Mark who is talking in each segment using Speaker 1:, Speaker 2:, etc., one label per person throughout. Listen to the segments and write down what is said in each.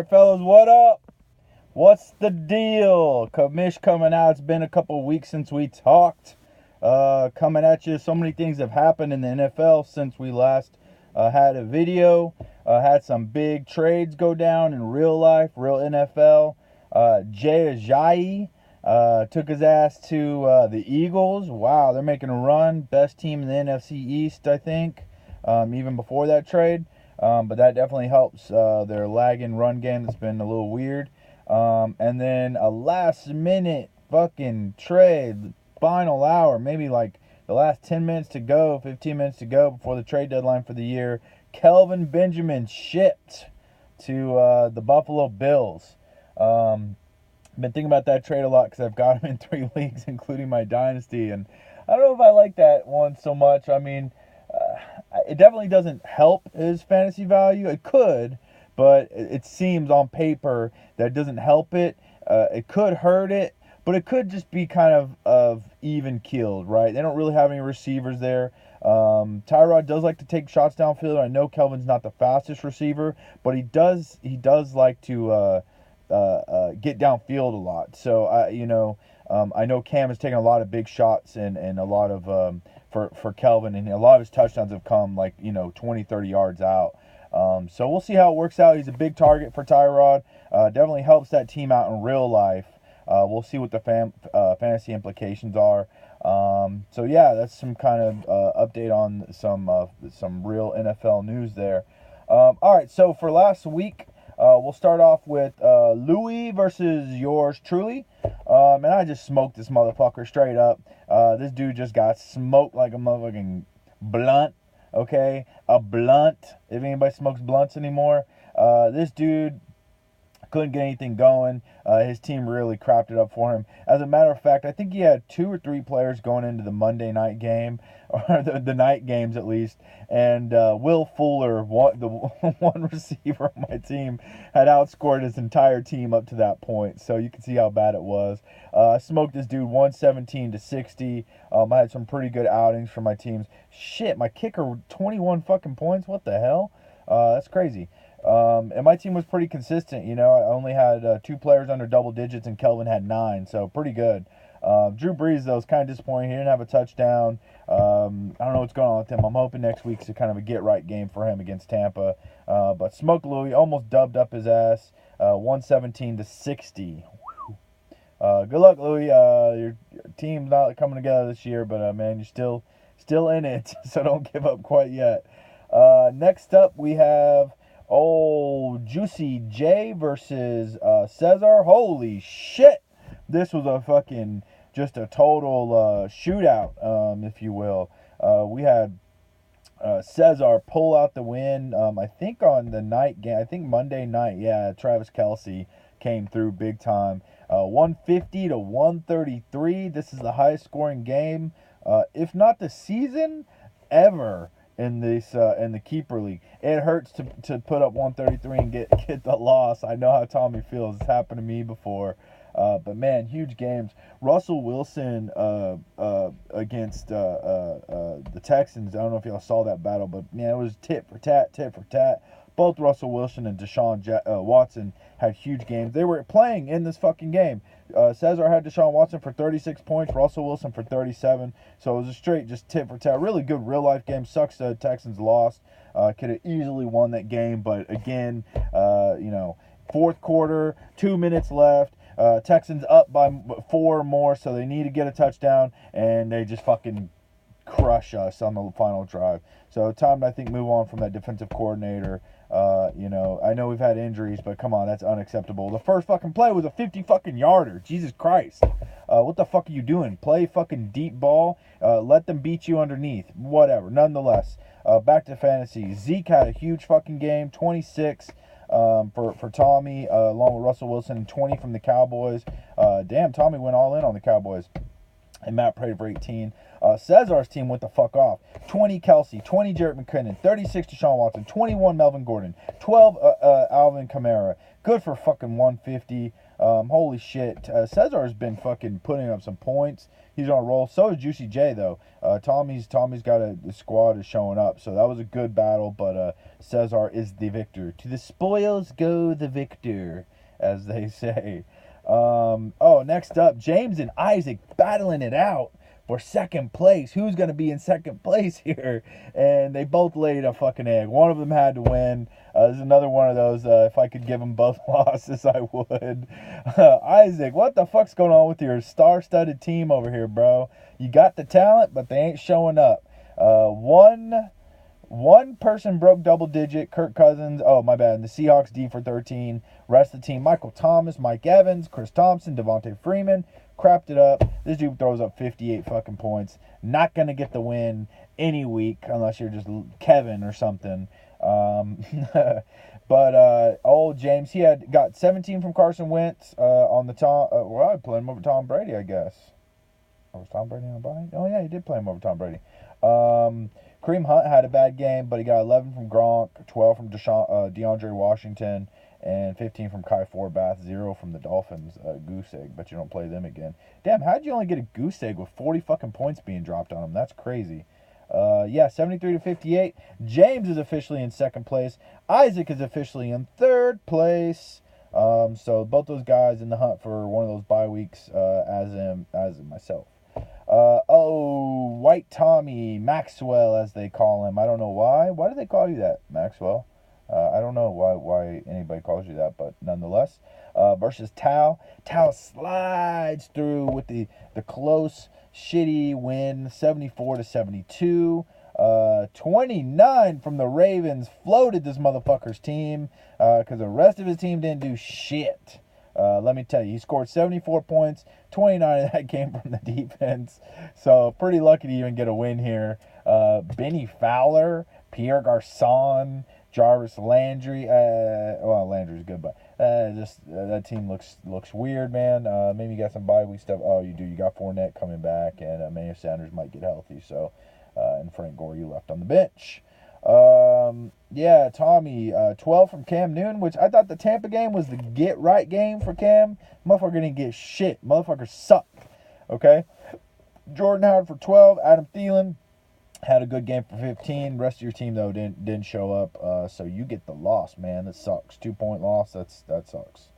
Speaker 1: Alright, fellas, what up? What's the deal? Kamish coming out. It's been a couple weeks since we talked. Coming at you. So many things have happened in the NFL since we last had a video. Had some big trades go down in real life, real NFL. Jay Ajayi took his ass to the Eagles. Wow, they're making a run. Best team in the NFC East, I think, even before that trade. But that definitely helps their lagging run game that's been a little weird. And then a last minute fucking trade, final hour, maybe like the last 10 minutes to go, 15 minutes to go before the trade deadline for the year. Kelvin Benjamin shipped to the Buffalo Bills. Been thinking about that trade a lot because I've got him in 3 leagues, including my dynasty. And I don't know if I like that one so much. I mean, it definitely doesn't help his fantasy value. It could, but it seems on paper that it doesn't help it. It could hurt it, but it could just be kind of even keeled, right? They don't really have any receivers there. Tyrod does like to take shots downfield. I know Kelvin's not the fastest receiver, but he does like to get downfield a lot. So I know Cam has taken a lot of big shots and a lot of for Kelvin, and a lot of his touchdowns have come 20, 30 yards out. So we'll see how it works out. He's a big target for Tyrod. Definitely helps that team out in real life. We'll see what the fantasy implications are. So yeah, that's some kind of update on some real NFL news there. All right, so for last week, we'll start off with Louis versus yours truly. And I just smoked this motherfucker straight up. This dude just got smoked like a motherfucking blunt. Okay, a blunt. If anybody smokes blunts anymore, this dude couldn't get anything going. His team really crapped it up for him. As a matter of fact, I think he had 2 or 3 players going into the Monday night game, or the night games at least. And Will Fuller, the one receiver on my team, had outscored his entire team up to that point. So you can see how bad it was. I smoked this dude 117-60. I had some pretty good outings for my teams. Shit, my kicker 21 fucking points. What the hell? That's crazy. And my team was pretty consistent. I only had 2 players under double digits, and Kelvin had 9, so pretty good. Drew Brees, though, was kind of disappointing. He didn't have a touchdown. I don't know what's going on with him. I'm hoping next week's a kind of a get-right game for him against Tampa. But Smoke Louis almost dubbed up his ass, 117-60. Good luck, Louis. Your team's not coming together this year, but, man, you're still in it, so don't give up quite yet. Next up, we have Juicy J versus Cesar. Holy shit! This was just a total shootout, if you will. We had Cesar pull out the win. I think on the night game, I think Monday night, yeah, Travis Kelce came through big time. 150-133. This is the highest scoring game, if not the season, ever. In the keeper league, it hurts to put up 133 and get the loss. I know how Tommy feels. It's happened to me before, but man, huge games. Russell Wilson against the Texans. I don't know if y'all saw that battle, but man, it was tit for tat. Both Russell Wilson and Deshaun Watson had huge games. They were playing in this fucking game. Cesar had Deshaun Watson for 36 points, Russell Wilson for 37. So it was a straight just tit for tat. Really good real life game. Sucks the Texans lost. Could have easily won that game, but again, fourth quarter, 2 minutes left. Texans up by 4 more, so they need to get a touchdown, and they just fucking crush us on the final drive. So time to, I think, move on from that defensive coordinator. I know we've had injuries, but come on, that's unacceptable. The first fucking play was a 50 fucking yarder. Jesus Christ. What the fuck are you doing? Play fucking deep ball. Let them beat you underneath. Whatever. Nonetheless, back to fantasy. Zeke had a huge fucking game. 26 for Tommy, along with Russell Wilson, and 20 from the Cowboys. Damn, Tommy went all in on the Cowboys. And Matt prayed for 18. Cesar's team went the fuck off. 20 Kelce, 20 Jarrett McKinnon, 36 Deshaun Watson, 21 Melvin Gordon, 12 Alvin Kamara. Good for fucking 150. Holy shit. Cesar's been fucking putting up some points. He's on a roll. So is Juicy J, though. Tommy's got the squad is showing up. So that was a good battle, but Cesar is the victor. To the spoils go the victor, as they say. Next up, James and Isaac battling it out for second place. Who's going to be in second place here? And they both laid a fucking egg. One of them had to win. There's another one of those. If I could give them both losses, I would. Isaac, what the fuck's going on with your star-studded team over here, bro? You got the talent, but they ain't showing up. One person broke double digit. Kirk Cousins. Oh, my bad. And the Seahawks D for 13. Rest of the team, Michael Thomas, Mike Evans, Chris Thompson, Devontae Freeman. Crapped it up. This dude throws up 58 fucking points. Not going to get the win any week unless you're just Kevin or something. But old James, he got 17 from Carson Wentz on the Tom. Well, I played him over Tom Brady, I guess. Was Tom Brady on the bye? Oh, yeah, he did play him over Tom Brady. Kareem Hunt had a bad game, but he got 11 from Gronk, 12 from DeAndre Washington, and 15 from Kai Forbath, 0 from the Dolphins. Goose egg, but you don't play them again. Damn, how'd you only get a goose egg with 40 fucking points being dropped on him? That's crazy. 73 to 58. James is officially in second place. Isaac is officially in third place. So both those guys in the hunt for one of those bye weeks, as in myself. White Tommy Maxwell, as they call him. I don't know why. Why do they call you that, Maxwell? I don't know why anybody calls you that, but nonetheless, versus Tao. Tao slides through with the close, shitty win, 74 to 72. 29 from the Ravens floated this motherfucker's team because the rest of his team didn't do shit. Let me tell you, he scored 74 points. 29 of that came from the defense. So pretty lucky to even get a win here. Benny Fowler, Pierre Garçon, Jarvis Landry. Landry's good, but that team looks weird, man. Maybe you got some bye week stuff. Oh, you do. You got Fournette coming back, and Emmanuel Sanders might get healthy. So, and Frank Gore, you left on the bench. Tommy, 12 from Cam Newton, which I thought the Tampa game was the get-right game for Cam. Motherfucker didn't get shit. Motherfucker sucked. Okay? Jordan Howard for 12. Adam Thielen had a good game for 15. Rest of your team, though, didn't show up. So you get the loss, man. That sucks. 2-point loss. That sucks.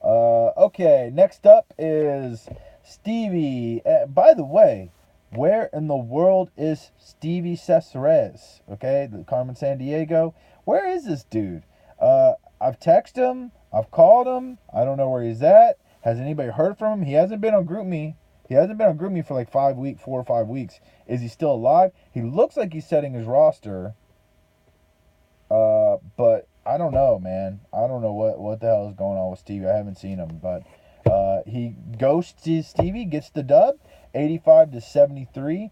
Speaker 1: Okay, next up is Stevie. By the way, where in the world is Stevie Cesares? Okay, the Carmen Sandiego. Where is this dude? I've texted him. I've called him. I don't know where he's at. Has anybody heard from him? He hasn't been on GroupMe. He hasn't been on GroupMe for like 4 or 5 weeks. Is he still alive? He looks like he's setting his roster. But I don't know, man. I don't know what the hell is going on with Stevie. I haven't seen him, but he ghosts Stevie, gets the dub. 85 to 73.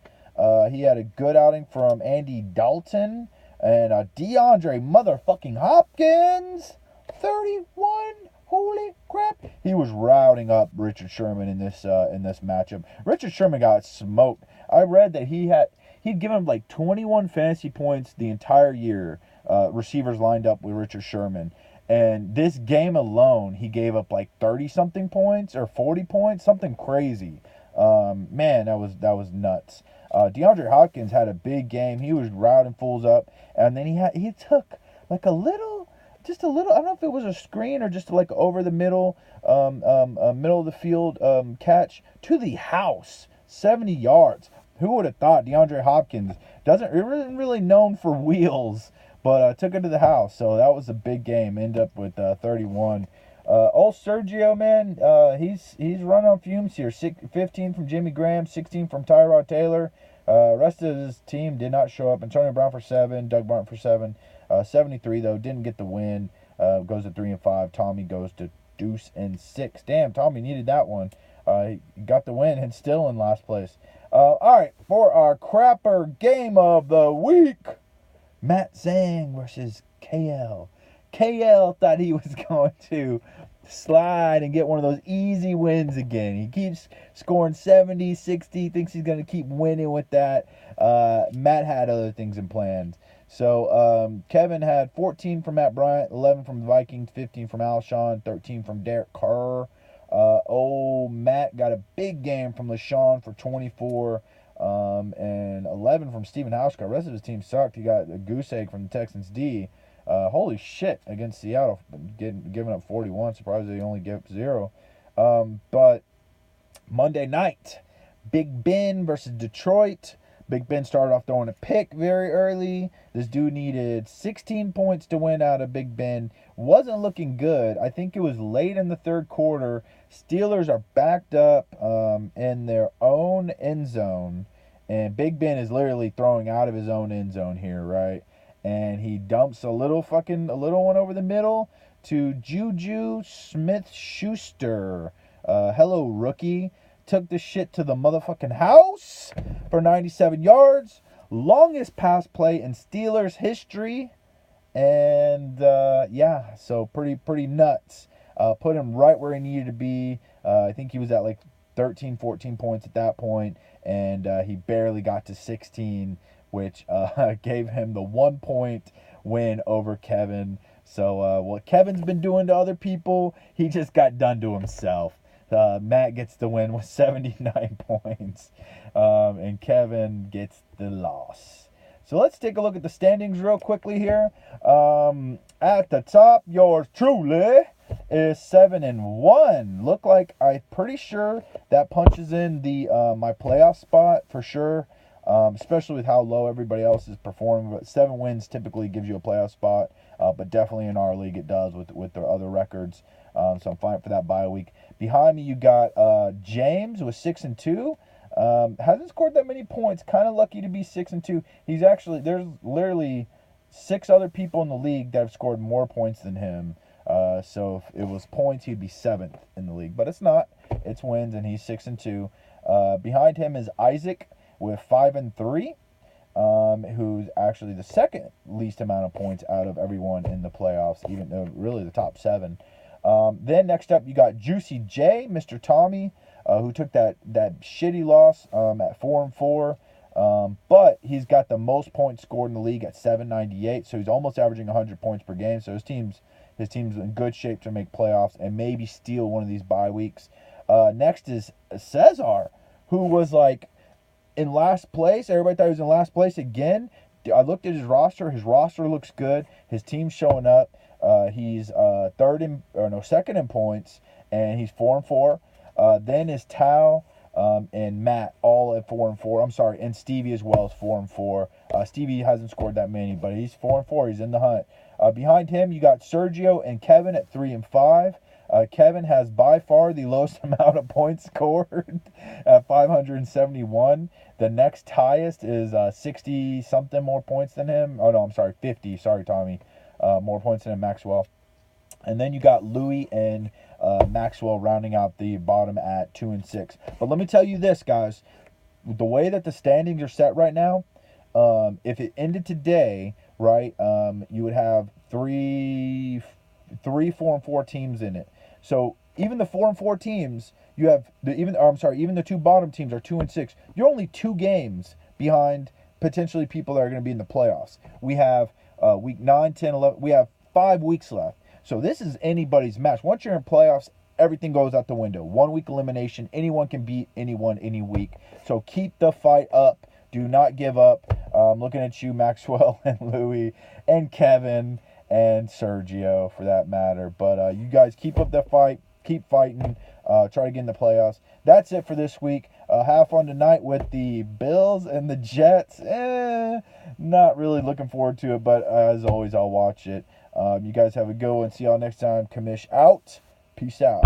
Speaker 1: He had a good outing from Andy Dalton and DeAndre motherfucking Hopkins. 31. Holy crap! He was routing up Richard Sherman in this matchup. Richard Sherman got smoked. I read that he'd given him like 21 fantasy points the entire year. Receivers lined up with Richard Sherman. And this game alone, he gave up like 30-something points or 40 points, something crazy. Man, that was nuts. DeAndre Hopkins had a big game. He was routing fools up, and then he took like just a little. I don't know if it was a screen or just like over the middle of the field catch to the house, 70 yards. Who would have thought DeAndre Hopkins isn't really known for wheels, but took it to the house. So that was a big game. Ended up with 31. Old Sergio, man, he's running on fumes here. 15 from Jimmy Graham, 16 from Tyrod Taylor. Rest of his team did not show up. Antonio Brown for 7, Doug Martin for 7. 73 though, didn't get the win. Goes to 3-5. Tommy goes to deuce and 6. Damn, Tommy needed that one. He got the win and still in last place. All right, for our crapper game of the week, Matt Zhang versus KL. KL thought he was going to slide and get one of those easy wins again. He keeps scoring 70, 60, thinks he's going to keep winning with that. Matt had other things in plans. So Kevin had 14 from Matt Bryant, 11 from the Vikings, 15 from Alshon, 13 from Derek Carr. Matt got a big game from LaShawn for 24 and 11 from Stephen Hauschka. The rest of his team sucked. He got a goose egg from the Texans D. Holy shit, against Seattle, giving up 41. Surprised they only gave up 0. But Monday night, Big Ben versus Detroit. Big Ben started off throwing a pick very early. This dude needed 16 points to win out of Big Ben. Wasn't looking good. I think it was late in the third quarter. Steelers are backed up in their own end zone. And Big Ben is literally throwing out of his own end zone here, right? And he dumps a little one over the middle to Juju Smith-Schuster. Hello, rookie. Took the shit to the motherfucking house for 97 yards. Longest pass play in Steelers history. And, so pretty nuts. Put him right where he needed to be. I think he was at like 13, 14 points at that point. And he barely got to 16, which gave him the 1 point win over Kevin. So what Kevin's been doing to other people, he just got done to himself. Matt gets the win with 79 points, and Kevin gets the loss. So let's take a look at the standings real quickly here. At the top, yours truly is 7-1. Look like I'm pretty sure that punches in the my playoff spot for sure. Especially with how low everybody else is performing. But 7 wins typically gives you a playoff spot, but definitely in our league it does with the other records. So I'm fine for that bye week. Behind me, you got James with 6-2. Hasn't scored that many points. Kind of lucky to be 6-2. There's literally 6 other people in the league that have scored more points than him. So if it was points, he'd be 7th in the league. But it's not. It's wins, and he's 6-2. Behind him is Isaac with 5-3. Who's actually the second least amount of points out of everyone in the playoffs, even though really the top 7. Then next up, you got Juicy J, Mr. Tommy, who took that shitty loss at 4-4. But he's got the most points scored in the league at 798, so he's almost averaging 100 points per game. So his team's in good shape to make playoffs and maybe steal one of these bye weeks. Next is Cesar, who was like in last place. Everybody thought he was in last place again. I looked at his roster. His roster looks good. His team's showing up. He's second in points, and he's 4-4. Then is Tao and Matt all at 4-4. I'm sorry, and Stevie as well as 4-4. Stevie hasn't scored that many, but he's 4-4. He's in the hunt. Behind him, you got Sergio and Kevin at 3-5. Kevin has by far the lowest amount of points scored at 571. The next highest is 60-something more points than him. Oh, no, I'm sorry, 50. Sorry, Tommy. More points than Maxwell. And then you got Louis and Maxwell rounding out the bottom at 2-6. But let me tell you this, guys. The way that the standings are set right now, if it ended today, right, you would have three 4-4 teams in it. So even the 4-4 teams, you have even the 2 bottom teams are 2-6. You're only 2 games behind potentially people that are going to be in the playoffs. We have week 9, 10, 11. We have 5 weeks left. So this is anybody's match. Once you're in playoffs, everything goes out the window. 1 week elimination. Anyone can beat anyone any week. So keep the fight up. Do not give up. Looking at you, Maxwell and Louis and Kevin and Sergio for that matter. But you guys keep up the fight. Keep fighting. Try to get in the playoffs. That's it for this week. Have fun tonight with the Bills and the Jets. Not really looking forward to it, but as always, I'll watch it. You guys have a good one. See y'all next time. Kamish out. Peace out.